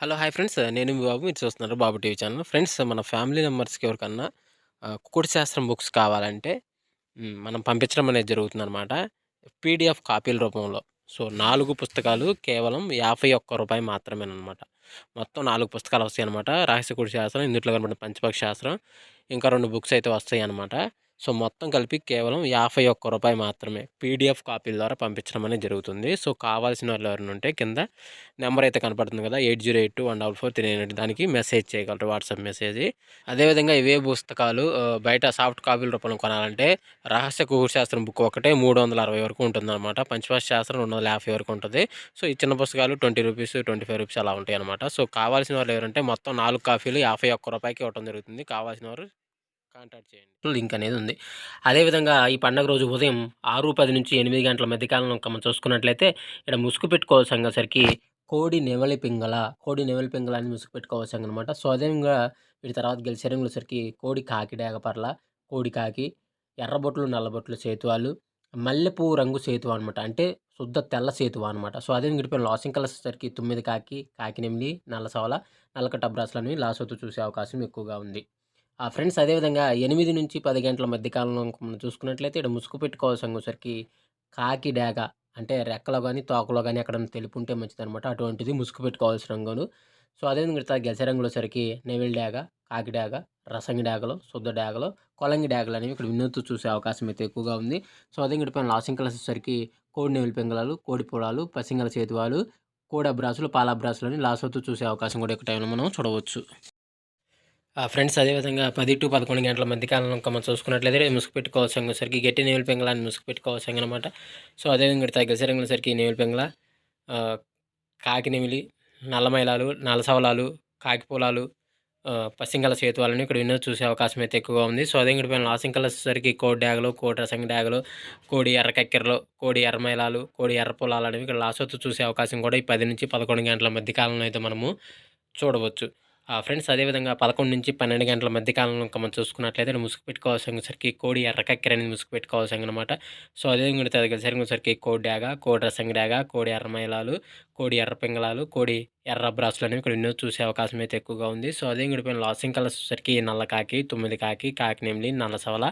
Hello! Hi friends. నేను మీ బాబు. మీరు చూస్తున్నారు బాబు టీవీ ఛానల్. ఫ్రెండ్స్ మన ఫ్యామిలీ మెంబర్స్‌కి ఎవరికన్నా కుకుడు శాస్త్రం బుక్స్ కావాలంటే మనం పంపించడం అనేది జరుగుతుందనమాట. పీడీఎఫ్ కాపీల రూపంలో. సో, 4 పుస్తకాలు కేవలం రూ. 51 మాత్రమేననమాట. మొత్తం 4 పుస్తకాలు వస్తాయనమాట. రహస్య కుడి శాస్త్రం, ఇందుట్లో కనపడిన పంచపక్షి శాస్త్రం, ఇంకా 2 బుక్స్ అయితే వస్తాయనమాట. సో, మొత్తం కలిపి కేవలం రూ. 51 మాత్రమే. పీడీఎఫ్ కాపీల ద్వారా పంపించడం అనేది జరుగుతుంది. సో, కావాల్సిన వాళ్ళు ఎవరైనా ఉంటే కింద నెంబర్ అయితే కనపడుతుంది కదా! 8082144398 దానికి మెసేజ్ చేయగలరు. WhatsApp message. అదేవిధంగా ఇవే పుస్తకాలు బయట సాఫ్ట్ కాపీల రూపంలో కొనాలంటే రహస్య కుకుడు శాస్త్రం బుక్ ఒకటే 360 వరకు ఉంటుందన్నమాట. పంచపక్షి శాస్త్రం 250 వరకు ఉంటది. సో, ఈ చిన్న పుస్తకాలు రూ. 20, రూ. 25 అలా ఉంటాయన్నమాట. సో, కావాల్సిన వాళ్ళు ఎవరంటే మొత్తం 4 కాపీలు రూ. 51కి ఇవ్వటం జరుగుతుంది. కావాల్సిన వారు కాంటాక్ట్ చేయండి. లింక్ అనేది ఉంది. అదేవిధంగా ఈ పండగ రోజు ఉదయం 6:10 నుంచి 8 గంటల మధ్య కాలంలో మనం చూసుకున్నట్లయితే ఇక్కడ ముసుగు పెట్టుకోవాల్సంగసరికి కోడి నెమలి పింగళ అని ముసుగు పెట్టుకోవాల్సంగనమాట. సో, అదేవిధంగా వీటి తర్వాత గెలిచేరంగులసరికి కోడి కాకి డేగపర్ల, కోడి కాకి, ఎర్రబొట్లు, నల్లబొట్లు సేతువాలు, మల్లెపువ్వు రంగు సేతువ అనమాట. అంటే శుద్ధ తెల్ల సేతువ అనమాట. సో, అదేవిధంగా ఇటుపైన లాసింగ్ కలర్సరికి 9 కాకి, కాకి నెమిలి, నల్ల సవల, నల్లకట్ట అబ్రాసులనేవి లాసోతు చూసే అవకాశం ఎక్కువగా ఉంది. ఫ్రెండ్స్ అదేవిధంగా 8-10 గంటల మధ్య కాలంలో మనం చూసుకున్నట్లయితే ఇక్కడ ముసుగు పెట్టుకోవాల్సంగసరికి కాకి డేగ అంటే రెక్కలో గాని, తోకలో గాని ఎక్కడన్నా తెలుపుంటే మంచిదనమాట. అటువంటిది ముసుగు పెట్టుకోవాల్సిన రంగును. సో, అదేవిధంగా ఇట్లా గెలిసే రంగులసరికి నెమిలి డేగ, కాకి డేగ, రసంగి డేగలు, శుద్ధ డేగలు, కొలంగి డేగలనేవి ఇక్కడ వినూత్తి చూసే అవకాశం అయితే ఎక్కువగా ఉంది. సో, అదేవిధంగా ఇటుపైన లాసింగ్ కలర్సొచ్చేసరికి కోడి నెమిలి పింగళాలు, కోడి పొలాలు, పసింగల చేతువాలు, కోడి అబ్రాసులు, పాల అబ్రాసులని లాసోతు చూసే అవకాశం కూడా ఎక్కువ టైంలో మనం చూడవచ్చు. ఫ్రెండ్స్ అదేవిధంగా 10-11 గంటల మధ్య కాలంలో మనం చూసుకున్నట్లయితే ముసుగు పెట్టుకోవాల్సంగసరికి గట్టి నెమిలి పింగళాన్ని ముసుగు పెట్టుకోవాల్సంగనమాట. సో, అదేవిధంగా తగ్గసే రంగులసరికి నెమిలి పింగళ, ఆహ్, కాకి నెమిలి, నల్ల మైలాలు, నల్ల సవలాలు, కాకి పొలాలు, పసింగల సేతువాలని ఇక్కడ వినోద్ చూసే అవకాశం అయితే ఎక్కువగా ఉంది. సో, అదేవిధంగా ఇటుపైన లాసింగ్ కలర్సొచ్చేసరికి కోడి డేగలు, కోడి రసంగి డేగలు, కోడి ఎర్ర కక్కెరలు, కోడి ఎర్ర మైలాలు, కోడి ఎర్ర పొలాలనేవి ఇక్కడ లాసోతు చూసే అవకాశం కూడా ఈ 10-11 గంటల మధ్య కాలంలో అయితే మనము చూడవచ్చు. ఫ్రెండ్స్ అదేవిధంగా 11-12 గంటల మధ్య కాలంలో మనం చూసుకున్నట్లయితే ముసుగు పెట్టుకోవాల్సరికి కోడి ఎర్ర కక్కెర అనేది ముసుగు పెట్టుకోవాల్సనమాట. సో, అదేవిధంగా సరిసరికి కోడి డేగ, కోడి రసంగి డేగ, కోడి ఎర్ర మైలాలు, కోడి ఎర్ర పింగళాలు, కోడి ఎర్ర అబ్రాసులు అనేవి ఇక్కడ వినోద్ చూసే అవకాశం అయితే ఎక్కువగా ఉంది. సో, అదేవిధంగా ఇటుపైన లాసింగ్ కలర్స్ వచ్చేసరికి నల్ల కాకి, 9 కాకి, కాకి నెమిలి, నల్ల సవల,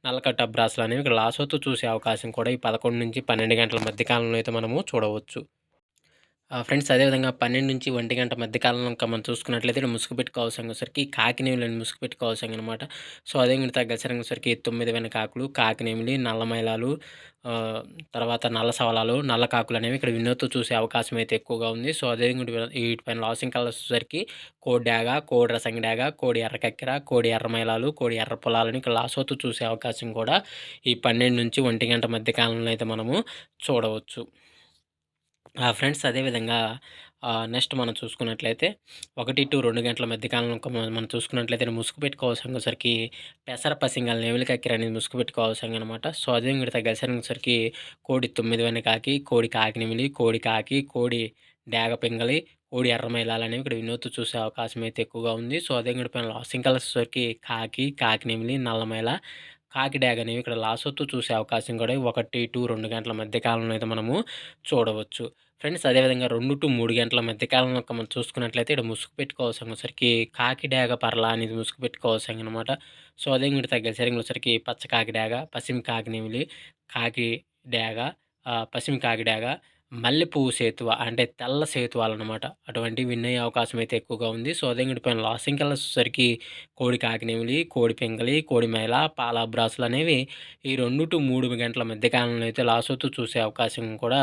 నల్లకట్ట అబ్రాసులు అనేవి ఇక్కడ లాసోతు చూసే అవకాశం కూడా ఈ 11-12 గంటల మధ్య కాలంలో అయితే మనము చూడవచ్చు. ఫ్రెండ్స్ అదేవిధంగా 12-1 గంట మధ్య కాలంలో ఇంకా మనం చూసుకున్నట్లయితే ఇక్కడ ముసుగు పెట్టుకోవాల్సంగసరికి కాకి నెమిలిని ముసుగు పెట్టుకోవాల్సంగనమాట. సో, అదేవిధంగా గసరంగసరికి 9 వెనకాకులు, కాకి నెమిలి, నల్ల మైలాలు, ఆహ్, తర్వాత నల్ల సవలాలు, నల్ల కాకులనేవి ఇక్కడ వినోద్తో చూసే అవకాశం అయితే ఎక్కువగా ఉంది. సో, అదేవిధంగా వీటిపైన లాసింగ్ కలర్స్ వచ్చేసరికి కోడి డేగ, కోడి రసంగి డేగ, కోడి ఎర్ర కక్కెర, కోడి ఎర్ర మైలాలు, కోడి ఎర్ర పొలాలని ఇక్కడ లాసోతు చూసే అవకాశం కూడా ఈ 12-1 గంట మధ్య కాలంలో అయితే మనము చూడవచ్చు. ఫ్రెండ్స్ అదేవిధంగా నెక్స్ట్ మనం చూసుకున్నట్లయితే 1-2 గంటల మధ్య కాలంలో మనం చూసుకున్నట్లయితే ముసుగు పెట్టుకోవాల్సంగసరికి పెసర పసింగల నెమిలి కక్కెర అనేది ముసుగు పెట్టుకోవాల్సంగనమాట. సో, అదేవిధంగా గసరంగసరికి కోడి 9 వెనకాకి, కోడి కాకి నెమిలి, కోడి కాకి, కోడి డేగ పింగళి, కోడి ఎర్ర మైలాలనేవి ఇక్కడ వినోద్ చూసే అవకాశం అయితే ఎక్కువగా ఉంది. సో, అదేవిధంగా పైన లాసింగ్ కలర్సరికి కాకి, కాకి నెమిలి, నల్ల మైల, కాకి డేగ అనేవి ఇక్కడ లాసోతు చూసే అవకాశం కూడా 1-2 గంటల మధ్య కాలంలో అయితే మనము చూడవచ్చు. ఫ్రెండ్స్ అదేవిధంగా 2-3 గంటల మధ్య కాలంలో మనం చూసుకున్నట్లయితే ఇక్కడ ముసుగు పెట్టుకోవాల్సంగసరికి కాకి డేగ పర్ల అనేది ముసుగు పెట్టుకోవాల్సంగనమాట. సో, అదేవిధంగా తగ్గసరికి పచ్చ కాకి డేగ, పసిమి కాకి నెమిలి, కాకి డేగ, పసిమి కాకి డేగ, మల్లెపువ్వు సేతువ అంటే తెల్ల సేతువాలనమాట. అటువంటివి విన్ అయ్యే అవకాశం అయితే ఎక్కువగా ఉంది. సో, అదేవిధంగా పైన లాసింగ్ కలర్సొచ్చేసరికి కోడి కాకి నెమిలి, కోడి పింగళి, కోడి మైల, పాల అబ్రాసులు అనేవి ఈ 2-3 గంటల మధ్య కాలంలో అయితే లాసోతు చూసే అవకాశం కూడా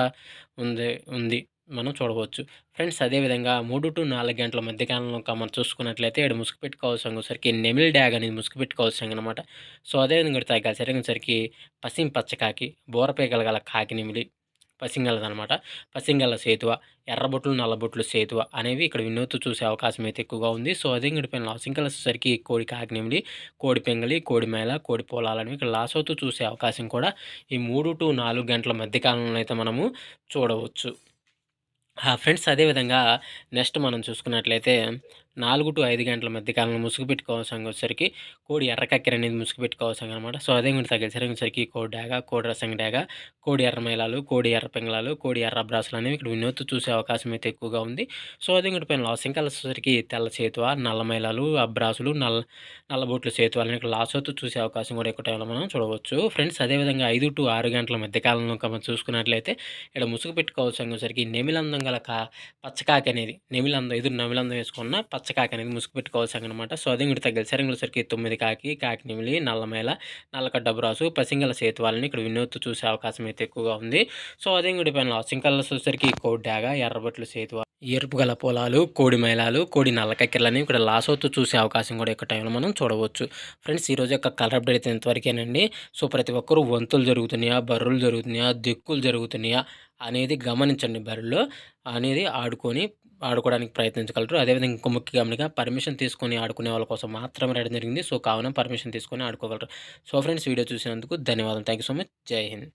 ఉంది. మనం చూడవచ్చు. ఫ్రెండ్స్ అదేవిధంగా 3-4 గంటల మధ్య కాలంలో మనం చూసుకున్నట్లయితే ఈడ ముసుగు పెట్టుకోవాల్సంగసరికి నెమిలి డ్యాగ్ అనేది ముసుగు పెట్టుకోవాల్సంగనమాట. సో, అదేవిధంగా సరికి పసిం పచ్చకాకి, బోరపీకలు గల కాకి నెమిలి, పసింగలదనమాట. పసింగల సేతువ, ఎర్రబొట్లు, నల్లబొట్లు సేతువ అనేవి ఇక్కడ వినూత్తి చూసే అవకాశం అయితే ఎక్కువగా ఉంది. సో, అదే పైన లాసింగ్ కలర్సరికి కోడి కాకి నెమిలి, కోడి పెంగలి, కోడి మేల, కోడి పోలాలనేవి ఇక్కడ లాసవుతూ చూసే అవకాశం కూడా ఈ 3-4 గంటల మధ్య కాలంలో అయితే మనము చూడవచ్చు. ఫ్రెండ్స్ అదేవిధంగా నెక్స్ట్ మనం చూసుకున్నట్లయితే 4-5 గంటల మధ్య కాలంలో ముసుగు పెట్టుకోవాల్సిన వచ్చేసరికి కోడి ఎర్రకక్కెర అనేది ముసుగు పెట్టుకోవాల్సింది అనమాట. సో, అదే గుంట తగిలేసరికి కోడి డేగ, కోడి రసం డేగ, కోడి ఎర్ర మైలాలు, కోడి ఎర్ర పింగళాలు, కోడి ఎర్ర అబ్రాసులు అనేవి ఇక్కడ వినూత్తి చూసే అవకాశం అయితే ఎక్కువగా ఉంది. సో, అదే ఇంకోటి పైన లాసింకల్ వచ్చేసరికి తెల్ల చేతువ, నల్ల మైలాలు, అబ్రాసులు, నల్లబొట్లు సేతువాలని ఇక్కడ లాసోతు చూసే అవకాశం కూడా ఎక్కువ టైంలో మనం చూడవచ్చు. ఫ్రెండ్స్ అదేవిధంగా 5-6 గంటల మధ్య కాలంలో మనం చూసుకున్నట్లయితే ఇక్కడ ముసుగు పెట్టుకోవాల్సరికి నెమిలందం గల పచ్చకాకి అనేది ఎదురు నెమిలందం వేసుకున్న పచ్చకాకి అనేది ముసుగు పెట్టుకోవాల్సనమాట. సో, అదే ఇంకోటి తగ్గసరికి 9 కాకి నెమిలి, నల్లమైల, నల్లకడ్డ అబ్రాసు, పసింగల సేతువాలని ఇక్కడ వినూత్తి చూసే అవకాశం అయితే ఎక్కువగా ఉంది. సో, అదే ఇంకోటి పైన లాసింకల్ వచ్చేసరికి కోడి డేగ, ఎర్రబొట్లు సేతువ, ఎరుపు గల పొలాలు, కోడి మైలాలు, కోడి నల్లకక్కెరలని ఇక్కడ లాసోతు చూసే అవకాశం కూడా ఎక్కువ టైంలో మనం చూడవచ్చు. ఫ్రెండ్స్ ఈరోజు యొక్క కలర్ అప్డేట్ అయితే ఇంతవరకేనండి. సో, ప్రతి ఒక్కరు వంతులు జరుగుతున్నాయా, బర్రులు జరుగుతున్నాయా, దిక్కులు జరుగుతున్నాయా అనేది గమనించండి. బర్రెలు అనేది ఆడుకోవడానికి ప్రయత్నించగలరు. అదేవిధంగా ఇంకో ముఖ్య గమనిక పర్మిషన్ తీసుకొని ఆడుకునే వాళ్ళ కోసం మాత్రమే రాయడం జరిగింది. సో, కావున పర్మిషన్ తీసుకొని ఆడుకోగలరు. సో, ఫ్రెండ్స్ వీడియో చూసినందుకు ధన్యవాదాలు. Thank you so much. జై హింద్.